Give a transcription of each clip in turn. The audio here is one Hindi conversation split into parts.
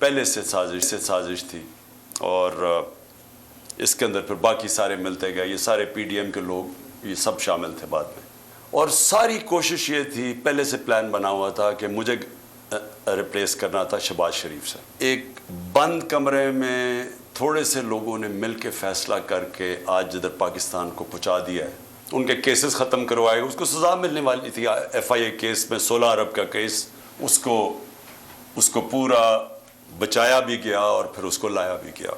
पहले से साजिश थी और इसके अंदर फिर बाकी सारे मिलते गए, ये सारे पीडीएम के लोग ये सब शामिल थे बाद में। और सारी कोशिश ये थी, पहले से प्लान बना हुआ था कि मुझे रिप्लेस करना था शहबाज शरीफ से। एक बंद कमरे में थोड़े से लोगों ने मिल के फैसला करके आज जिधर पाकिस्तान को पहुँचा दिया है, उनके केसेस ख़त्म करवाए, उसको सज़ा मिलने वाली थी। FIA केस में 16 अरब का केस, उसको पूरा बचाया भी गया और फिर उसको लाया भी गया।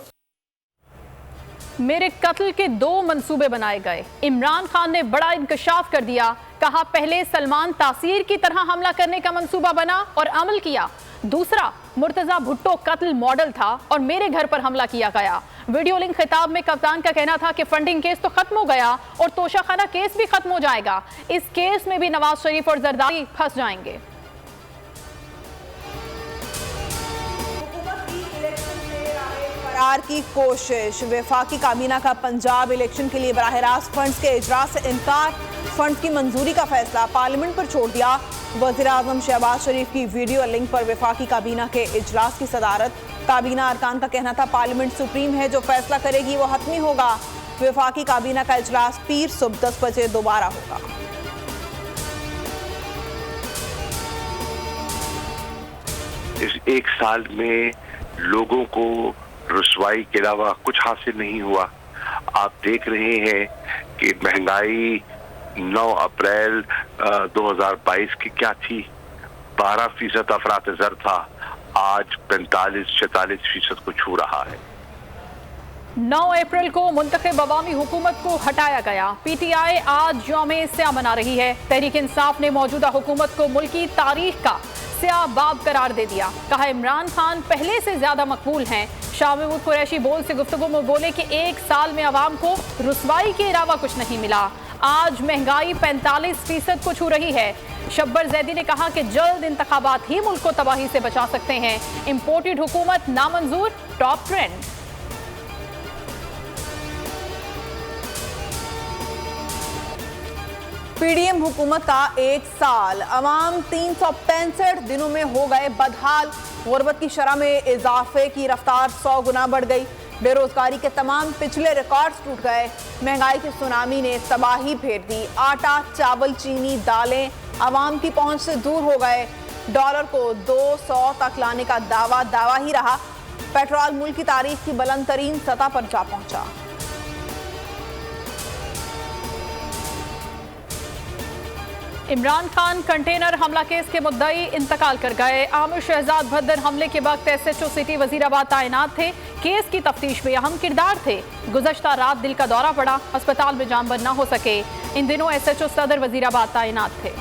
मेरे कत्ल के 2 मंसूबे बनाए गए। इमरान खान ने बड़ा इंकशाफ कर दिया, कहा पहले सलमान तासीर की तरह हमला करने का मंसूबा बना और अमल किया। दूसरा, मुर्तजा भुट्टो कत्ल मॉडल था और मेरे घर पर हमला किया गया। वीडियो लिंक खिताब में कप्तान का कहना था कि फंडिंग केस तो खत्म हो गया और तोशाखाना केस भी खत्म हो जाएगा। इस केस में भी नवाज शरीफ और जरदारी फंस जाएंगे। की कोशिश, वफाकी काबीना का पंजाब इलेक्शन के लिए बराह रास्त फंड्स के इजरास से इनकार, फंड्स की मंजूरी का फैसला पार्लियामेंट पर छोड़ दिया। वज़ीर आज़म शहबाज शरीफ की वीडियो लिंक पर वफाकी काबीना के इजलास की सदारत। काबीना अरकान का कहना था पार्लियामेंट सुप्रीम है, जो फैसला करेगी वो हतमी होगा। वफाकी काबीना का इजलास पीर सुबह 10 बजे दोबारा होगा। इस एक साल में लोगों को रुसवाई के अलावा कुछ हासिल नहीं हुआ। आप देख रहे हैं कि महंगाई 9 अप्रैल 2022 की क्या थी, 12% अफरात-ए-ज़र था, आज 45-46% को छू रहा है। 9 अप्रैल को मुंतखब अवामी हुकूमत को हटाया गया। PTI आज यौम स्याह मना रही है। तहरीक इंसाफ ने मौजूदा हुकूमत को मुल्की तारीख का स्याह बाब करार दे दिया। कहा इमरान खान पहले से ज्यादा मकबूल हैं। शाह महमूद कुरैशी बोल से गुफ्तगू में बोले कि 1 साल में अवाम को रुसवाई के अलावा कुछ नहीं मिला। आज महंगाई 45% को छू रही है। शब्बर जैदी ने कहा कि जल्द इंतखाबात ही मुल्क को तबाही से बचा सकते हैं। इंपोर्टेड हुकूमत नामंजूर, टॉप ट्रेंड। पीडीएम हुकूमत का 1 साल, अवाम 365 दिनों में हो गए बदहाल। गुर्बत की शरह में इजाफे की रफ्तार 100 गुना बढ़ गई। बेरोजगारी के तमाम पिछले रिकॉर्ड्स टूट गए। महंगाई की सुनामी ने तबाही फेर दी। आटा, चावल, चीनी, दालें अवाम की पहुंच से दूर हो गए। डॉलर को 200 तक लाने का दावा ही रहा। पेट्रोल मुल्क की तारीख की बुलंद तरीन सतह पर जा पहुंचा। इमरान खान कंटेनर हमला केस के मुद्दई इंतकाल कर गए। आमिर शहजाद भद्दर हमले के वक्त SHO सिटी वजीराबाद तैनात थे। केस की तफ्तीश में अहम किरदार थे। गुज़श्ता रात दिल का दौरा पड़ा, अस्पताल में जामबंद न हो सके। इन दिनों SHO सदर वजीराबाद तैनात थे।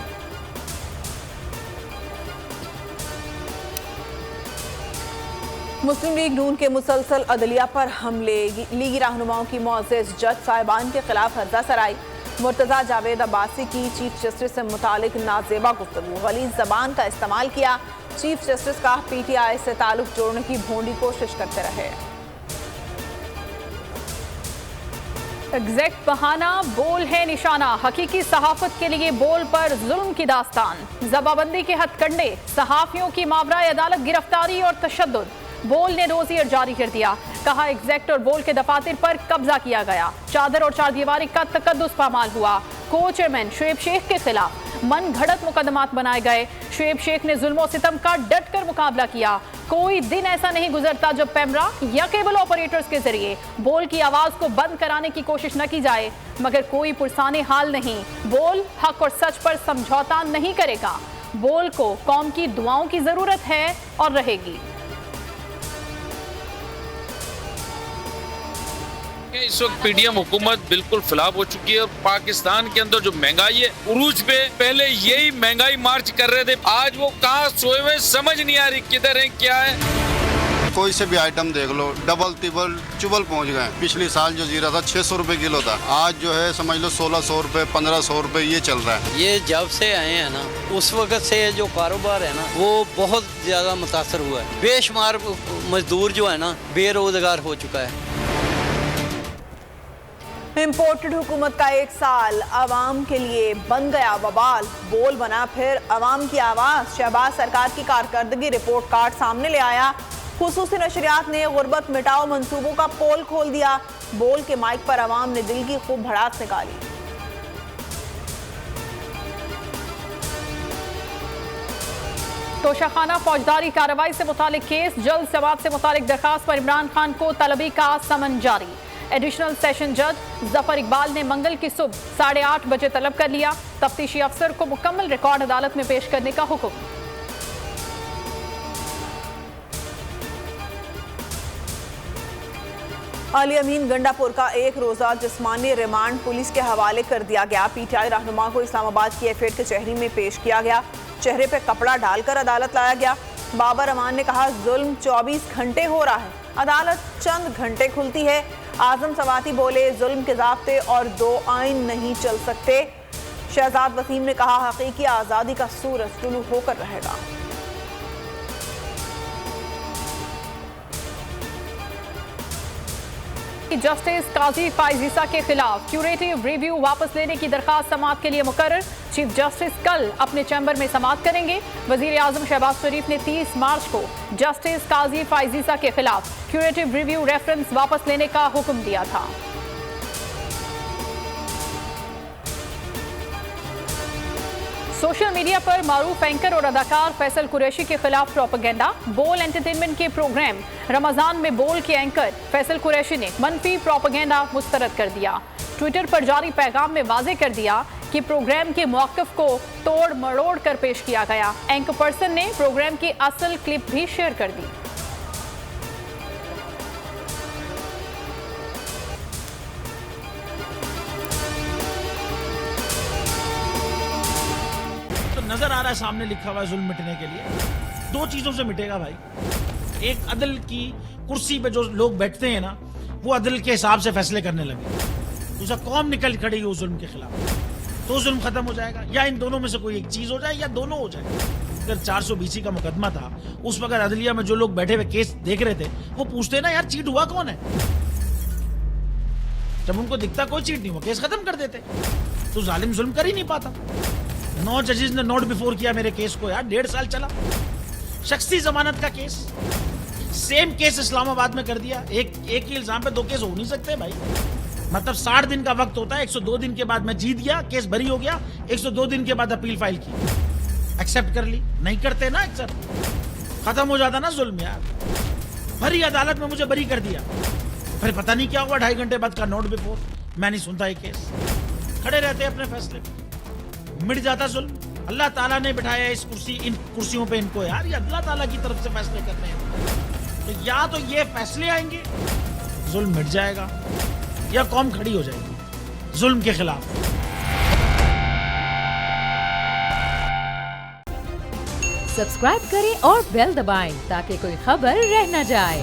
मुस्लिम लीग नून के मुसलसल अदलिया पर हमले, लीगी रहनुमाओं की मुअज़्ज़ज़ जज साहिबान के खिलाफ हर्जा सराई। मुर्तज़ा जावेद अब्बासी की चीफ जस्टिस से मुतालिक नाजेबा गुफ्तगू, गलीज़ ज़बान का इस्तेमाल किया। चीफ जस्टिस का PTI से ताल्लुक जोड़ने की भोंडी कोशिश करते रहे। एग्जैक्ट बहाना, बोल है निशाना। हकीकी सहाफत के लिए बोल पर जुल्म की दास्तान। जबाबंदी के हथकंडे, सहाफियों की मावराए अदालत गिरफ्तारी और तशद्दुद। बोल ने रोजियर जारी कर दिया। कहा एग्जैक्ट और बोल के दफातर पर कब्जा किया गया। चादर और चारदीवारी का तकद्दुस पामाल हुआ। को चेयरमैन शुएब शेख के खिलाफ मन घड़त मुकदमात बनाए गए। शुएब शेख ने जुल्म सितम का डट कर मुकाबला किया। कोई दिन ऐसा नहीं गुजरता जब पैमरा या केबल ऑपरेटर्स के जरिए बोल की आवाज को बंद कराने की कोशिश न की जाए, मगर कोई पुरसाने हाल नहीं। बोल हक और सच पर समझौता नहीं करेगा। बोल को कौम की दुआओं की जरूरत है और रहेगी। इस वक्त पीडीएम हुकूमत बिल्कुल फिलाप हो चुकी है और पाकिस्तान के अंदर जो महंगाई है उरूज पे, पहले यही महंगाई मार्च कर रहे थे, आज वो कहाँ सोए हुए समझ नहीं आ रही किधर है क्या है। कोई से भी आइटम देख लो, डबल तिबल चुबल पहुंच गए। पिछले साल जो जीरा था 600 रुपए किलो था, आज जो है समझ लो 1600 रुपए 1500 रुपए ये चल रहा है। ये जब से आए हैं ना, उस वक्त से जो कारोबार है ना वो बहुत ज्यादा मुतासर हुआ है। बेशुमार मजदूर जो है ना बेरोजगार हो चुका है। इम्पोर्टेड हुकूमत का 1 साल अवाम के लिए बन गया वबाल। बोल बना फिर अवाम की आवाज़। शहबाज सरकार की कारकर्दगी रिपोर्ट कार्ड सामने ले आया। खुसूसी नशरियात ने गुर्बत मिटाओ मंसूबों का पोल खोल दिया। बोल के माइक पर अवाम ने दिल की खूब भड़ास निकाली। तोशाखाना फौजदारी कार्रवाई से मुतालिक केस, जल्द समाअत से मुतालिक दरखास्त पर इमरान खान को तलबी का समन जारी। एडिशनल सेशन जज जफर इकबाल ने मंगल की सुबह 8:30 बजे तलब कर लिया। तफ्तीशी अफसर को मुकम्मल रिकॉर्ड अदालत में पेश करने का हुक्म। अली अमीन गंडापुर का एक रोजा जिस्मानी रिमांड पुलिस के हवाले कर दिया गया। पीटीआई रहनुमा को इस्लामाबाद की एफएड कचहरी में पेश किया गया। चेहरे पे कपड़ा डालकर अदालत लाया गया। बाबर अमान ने कहा, जुल्म 24 घंटे हो रहा है, अदालत चंद घंटे खुलती है। आजम सवाती बोले, जुल्म के ज़ाब्ते और 2 आइन नहीं चल सकते। शहजाद वसीम ने कहा, हकीकी आज़ादी का सूरज तुलू होकर रहेगा। जस्टिस काजी फाइजीसा के खिलाफ क्यूरेटिव रिव्यू वापस लेने की दरखास्त समाअत के लिए मुकर्रर। चीफ जस्टिस कल अपने चैम्बर में समाअत करेंगे। वजीर आजम शहबाज शरीफ ने 30 मार्च को जस्टिस काजी फाइजीसा के खिलाफ क्यूरेटिव रिव्यू रेफरेंस वापस लेने का हुक्म दिया था। सोशल मीडिया पर मारूफ एंकर और अदाकार फैसल कुरैशी के खिलाफ प्रोपेगेंडा। बोल एंटरटेनमेंट के प्रोग्राम रमजान में बोल के एंकर फैसल कुरैशी ने मनफी प्रोपेगेंडा मुस्तरद कर दिया। ट्विटर पर जारी पैगाम में वाजे कर दिया कि प्रोग्राम के मौक़िफ़ को तोड़ मरोड़ कर पेश किया गया। एंकर पर्सन ने प्रोग्राम की असल क्लिप भी शेयर कर दी। नजर आ रहा है सामने लिखा हुआ है जुल्म मिटने के लिए। 2 चीजों से मिटेगा भाई। एक, अदल की कुर्सी पे जो लोग बैठते हैं ना, वो अदल के हिसाब से फैसले करने लगे। दूसरा, कौम निकल खड़ेगी उस जुल्म के खिलाफ, तो जुल्म खत्म हो जाएगा। या इन दोनों में से कोई एक चीज हो जाए या दोनों हो जाए। अगर 420 का मुकदमा था, उस वक्त अदलिया में जो लोग बैठे हुए केस देख रहे थे, वो पूछते ना, यार चीट हुआ कौन है। जब उनको दिखता कोई चीट नहीं हुआ, केस खत्म कर देते। तो जालिम जुल्म कर ही नहीं पाता। 9 जजेस ने नोट बिफोर किया मेरे केस को यार, 1.5 साल चला। शख्सी जमानत का केस, सेम केस इस्लामाबाद में कर दिया। एक ही इल्जाम पे 2 केस हो नहीं सकते भाई। मतलब 60 दिन का वक्त होता है। 102 दिन के बाद मैं जीत गया, केस बरी हो गया। 102 दिन के बाद अपील फाइल की, एक्सेप्ट कर ली। नहीं करते ना एक्सेप्ट, खत्म हो जाता ना जुल्म यार। भरी अदालत में मुझे बरी कर दिया, फिर पता नहीं क्या हुआ 2.5 घंटे बाद का नोट बिफोर। मैं नहीं सुनता ये केस, खड़े रहते अपने फैसले पे, मिट जाता जुल्म। अल्लाह ताला ने बिठाया इन कुर्सियों पे इनको यार, ये अल्लाह ताला की तरफ से फैसले करने हैं। तो या तो ये फैसले आएंगे, जुल्म मिट जाएगा, या कौम खड़ी हो जाएगी जुल्म के खिलाफ। सब्सक्राइब करें और बेल दबाएं ताकि कोई खबर रह न जाए।